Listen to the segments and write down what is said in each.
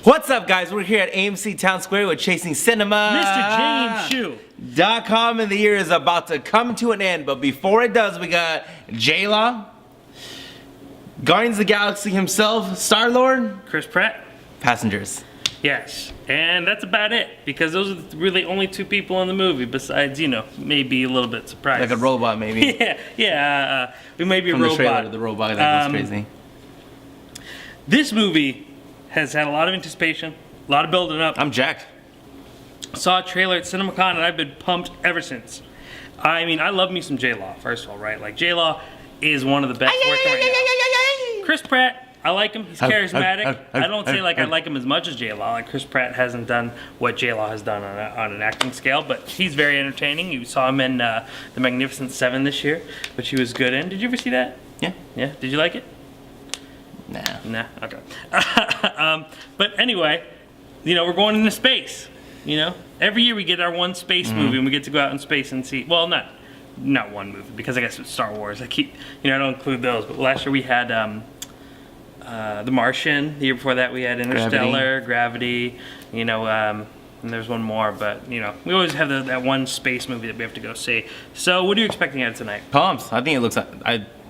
What's up, guys? We're here at AMC Town Square with Chasing Cinema. Mr. James Shu. .com, and the year is about to come to an end. But before it does, we got J-Law, Guardians of the Galaxy himself, Star-Lord, Chris Pratt. Passengers. Yes, and that's about it, because those are really only two people in the movie, besides, you know, maybe a little bit surprised. Like a robot, maybe. yeah, we may be a From robot. the trailer, the robot that goes crazy. This movie has had a lot of anticipation, a lot of building up. I'm jacked. Saw a trailer at CinemaCon, and I've been pumped ever since. I mean, I love me some J-Law, first of all, right? Like, J-Law is one of the best working right now. Chris Pratt, I like him. He's charismatic. I don't say like I like him as much as J-Law. Like, Chris Pratt hasn't done what J-Law has done on an acting scale, but he's very entertaining. You saw him in The Magnificent Seven this year, which he was good in. Did you ever see that? Yeah. Yeah? Did you like it? Nah, okay. But anyway, you know, we're going into space, you know? Every year we get our one space movie, and we get to go out in space and see, well, not one movie, because I guess it's Star Wars. I don't include those, but last year we had The Martian. The year before that we had Interstellar, Gravity, you know, and there's one more, but, you know, we always have that one space movie that we have to go see. So what are you expecting out of tonight? Pumped. I think it looks,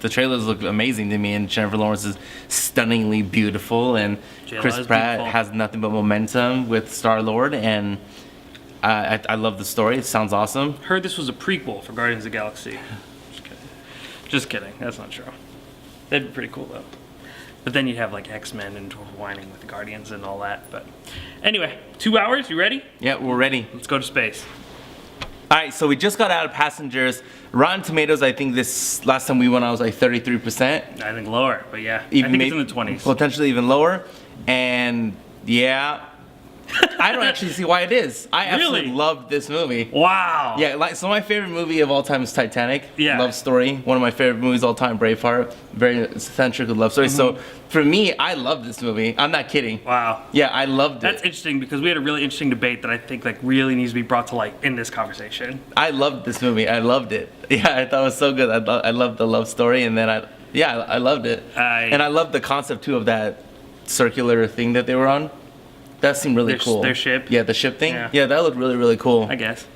the trailers look amazing to me, and Jennifer Lawrence is stunningly beautiful, and Chris Pratt has nothing but momentum with Star-Lord, and I love the story. It sounds awesome. Heard this was a prequel for Guardians of the Galaxy. Just kidding. That's not true. That'd be pretty cool, though. But then you'd have, like, X-Men intertwining with the Guardians and all that. But anyway, 2 hours. You ready? Yeah, we're ready. Let's go to space. All right, so we just got out of Passengers. Rotten Tomatoes, I think this last time we went, I was like 33%. I think lower, but yeah. Even I think it's in the 20s. Potentially even lower. And yeah, I don't actually see why it is. I absolutely loved this movie. Wow. Yeah, so my favorite movie of all time is Titanic. Yeah. Love story. One of my favorite movies of all time, Braveheart. Very centric with love story. So for me, I love this movie. I'm not kidding. Wow. Yeah, I loved it. That's interesting, because we had a really interesting debate that I think like really needs to be brought to light in this conversation. I loved this movie. I loved it. Yeah, I thought it was so good. I loved the love story, and then I loved it. And I loved the concept too of that circular thing that they were on. That seemed really cool. Their ship? Yeah, the ship thing? Yeah, that looked really, really cool. I guess.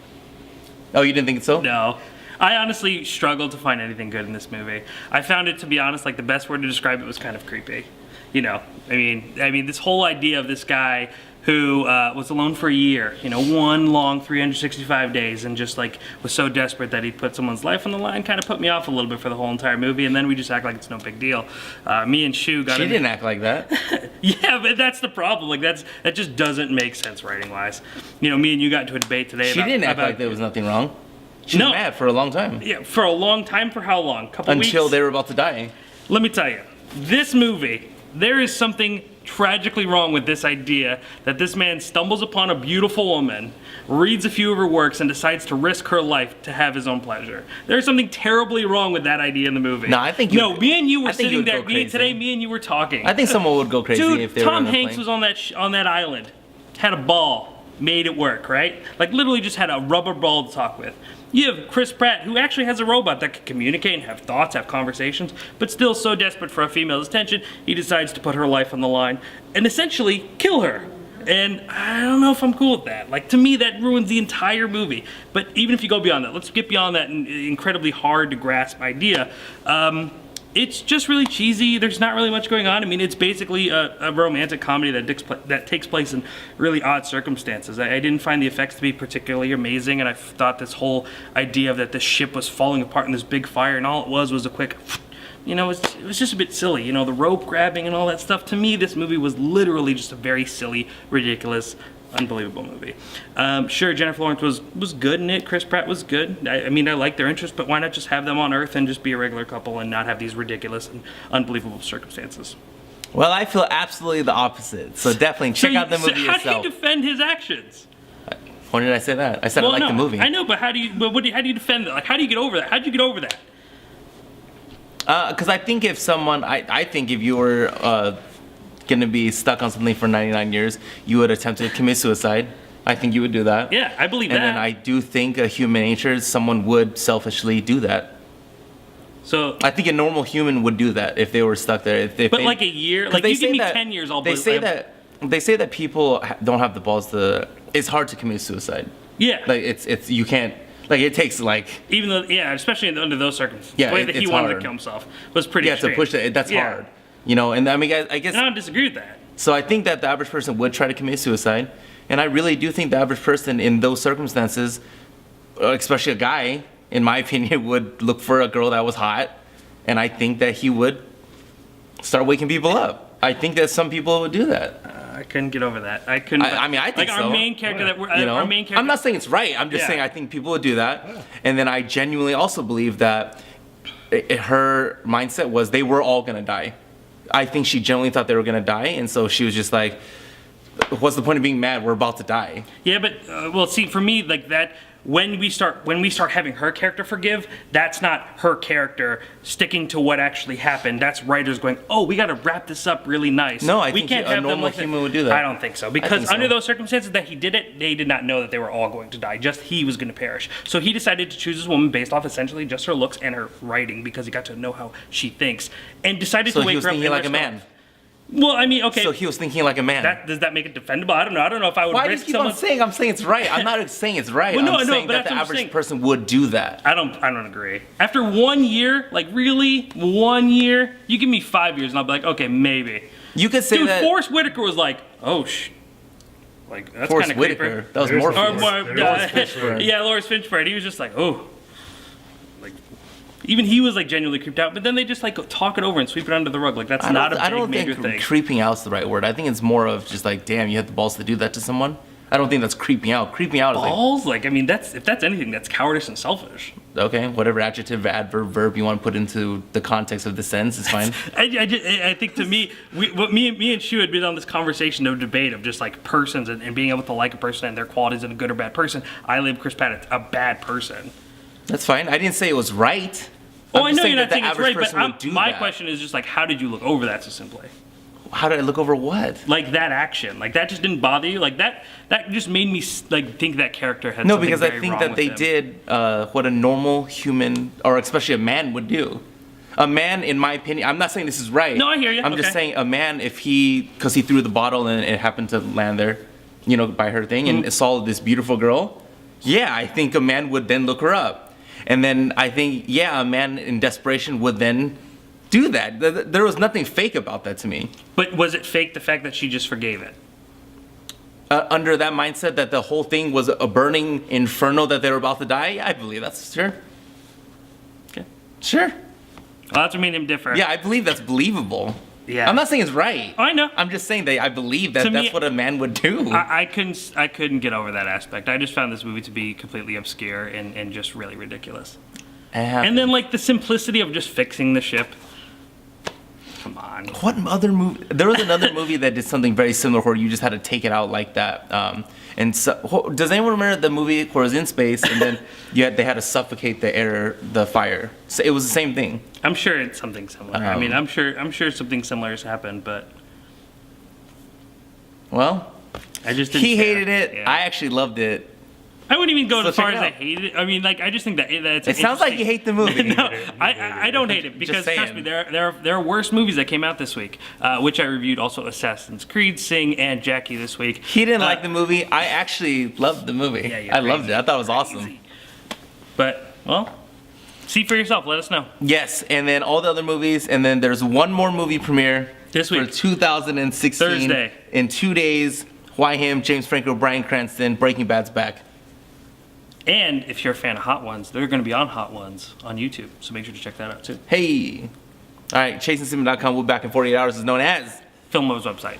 Oh, you didn't think so? No. I honestly struggled to find anything good in this movie. I found it, to be honest, like the best word to describe it was kind of creepy. You know, I mean, this whole idea of this guy who was alone for a year, you know, one long 365 days, and just like was so desperate that he put someone's life on the line, kind of put me off a little bit for the whole entire movie, and then we just act like it's no big deal. Me and Shu got She didn't act like that. Yeah, but that's the problem. Like that just doesn't make sense writing-wise. You know, me and you got into a debate today She didn't act like there was nothing wrong. She was mad for a long time. Yeah, for a long time. For how long? Couple weeks? Until they were about to die. Let me tell you, this movie, there is something tragically wrong with this idea that this man stumbles upon a beautiful woman, reads a few of her works, and decides to risk her life to have his own pleasure. There's something terribly wrong with that idea in the movie. No, I think me and you were sitting there. Me and you were talking. I think someone would go crazy. Dude, if they were on Tom Hanks was on that island, had a ball, made it work, right? Like literally just had a rubber ball to talk with. You have Chris Pratt, who actually has a robot that can communicate and have thoughts, have conversations, but still so desperate for a female's attention, he decides to put her life on the line and essentially kill her. And I don't know if I'm cool with that. Like, to me, that ruins the entire movie. But even if you go beyond that, let's get beyond that incredibly hard to grasp idea. It's just really cheesy. There's not really much going on. I mean, it's basically a romantic comedy that takes place in really odd circumstances. I didn't find the effects to be particularly amazing, and I thought this whole idea of that the ship was falling apart in this big fire, and all it was a quick, you know, it was just a bit silly. You know, the rope grabbing and all that stuff. To me, this movie was literally just a very silly, ridiculous, unbelievable movie. Sure, Jennifer Lawrence was good in it. Chris Pratt was good. I mean, I like their interest, but why not just have them on Earth and just be a regular couple and not have these ridiculous and unbelievable circumstances? Well, I feel absolutely the opposite. So definitely check out the movie yourself. How do you defend his actions? When did I say that? I said I like the movie. I know, but how do you defend that? Like, how do you get over that? How do you get over that? Because I think if someone, I think if you were gonna be stuck on something for 99 years, you would attempt to commit suicide. I think you would do that. Yeah, I believe that. And then I do think a human nature, someone would selfishly do that. So I think a normal human would do that if they were stuck there. But like a year, like you give me 10 years, I'll believe. They say that they say that people don't have the balls to. It's hard to commit suicide. Yeah. Like it's you can't. Like it takes like. Even though, yeah, especially under those circumstances. Yeah, the way that he wanted to kill himself was pretty. Yeah, to push it. That's hard. You know, and I mean, I guess. And I don't disagree with that. So I think that the average person would try to commit suicide, and I really do think the average person in those circumstances, especially a guy, in my opinion, would look for a girl that was hot, and I think that he would start waking people up. I think that some people would do that. I couldn't get over that. I couldn't. I mean, I think like so. Our main character that we're, you know? our main character. I'm not saying it's right. I'm just saying I think people would do that, and then I genuinely also believe that her mindset was they were all gonna die. I think she genuinely thought they were gonna die, and so she was just like, "What's the point of being mad? We're about to die." Yeah, but well, see, for me, like that. When we start having her character forgive, that's not her character sticking to what actually happened. That's writers going, "Oh, we got to wrap this up really nice." No, I we think can't a have them normal like human would do that. I don't think so because think so. under those circumstances that he did it, they did not know that they were all going to die. Just he was going to perish. So he decided to choose this woman based off essentially just her looks and her writing because he got to know how she thinks and decided So to wake he was her up. thinking like a man. Well, I mean, okay. So he was thinking like a man. Does that make it defendable? I don't know. I don't know if I would Why do you risk keep someone. on saying? I'm saying it's right. I'm not saying it's right. Well, no, I'm no, saying but that that's the what I'm average saying. person would do that. I don't agree. After 1 year, like really, 1 year, you give me 5 years and I'll be like, okay, maybe. You could say Dude, that. Forrest Whitaker was like, oh, like that's Forrest kind of Whitaker. creepy. That was more. Or Lawrence Fishburne. yeah, Lawrence Fishburne. He was just like, oh, like even he was like genuinely creeped out. But then they just like talk it over and sweep it under the rug. Like that's not a big major thing. Creeping out's the right word. I think it's more of just like, damn, you have the balls to do that to someone. I don't think that's creeping out. Creeping out is balls. Like I mean, if that's anything, that's cowardice and selfish. Okay, whatever adjective, adverb, verb you want to put into the context of the sentence is fine. I think to me, me and Shu had been on this conversation of debate of just like persons and being able to like a person and their qualities and a good or bad person. I label Chris Pratt a bad person. That's fine. I didn't say it was right. Oh, I know you're not saying it's right, but my that. question is just like, how did you look over that so simply? How did I look over what? Like that action, like that just didn't bother you, like that just made me like think that character had no, something because I very think wrong that with they him. did what a normal human, or especially a man, would do. A man, in my opinion, I'm not saying this is right. No, I hear you. I'm just saying a man, because he threw the bottle and it happened to land there, you know, by her thing, and saw this beautiful girl. Yeah, I think a man would then look her up. And then I think, yeah, a man in desperation would then do that. There was nothing fake about that to me. But was it fake the fact that she just forgave it? Under that mindset that the whole thing was a burning inferno that they were about to die, I believe that's sure. Okay. Sure. Well, that's what made him differ. Yeah, I believe that's believable. Yeah. I'm not saying it's right. Oh, I know. I'm just saying that I believe that To me, that's what a man would do. I couldn't get over that aspect. I just found this movie to be completely obscure and just really ridiculous. And then like the simplicity of just fixing the ship. Come on. What other movie? There was another movie that did something very similar where you just had to take it out like that. And so, does anyone remember the movie where it was in space and then they had to suffocate the fire? So it was the same thing. I'm sure it's something similar. I mean, I'm sure something similar has happened, but well, I just didn't he care. hated it. Yeah. I actually loved it. I wouldn't even go So as far check as it I out. hated it. I mean, like I just think that it's. It sounds like you hate the movie. No, I don't hate it because saying. trust me, there are worse movies that came out this week, which I reviewed. Also, Assassin's Creed, Sing, and Jackie this week. He didn't like the movie. I actually loved the movie. Yeah, you're I loved crazy. it. I thought it was awesome. But well, see for yourself. Let us know. Yes, and then all the other movies, and then there's one more movie premiere This for week. 2016. Thursday. In 2 days. Why him? James Franco, Bryan Cranston, Breaking Bad's back. And if you're a fan of Hot Ones, they're going to be on Hot Ones on YouTube. So make sure to check that out too. Hey. All right, ChasingSinema.com. We'll be back in 48 hours is known as Film Love's website.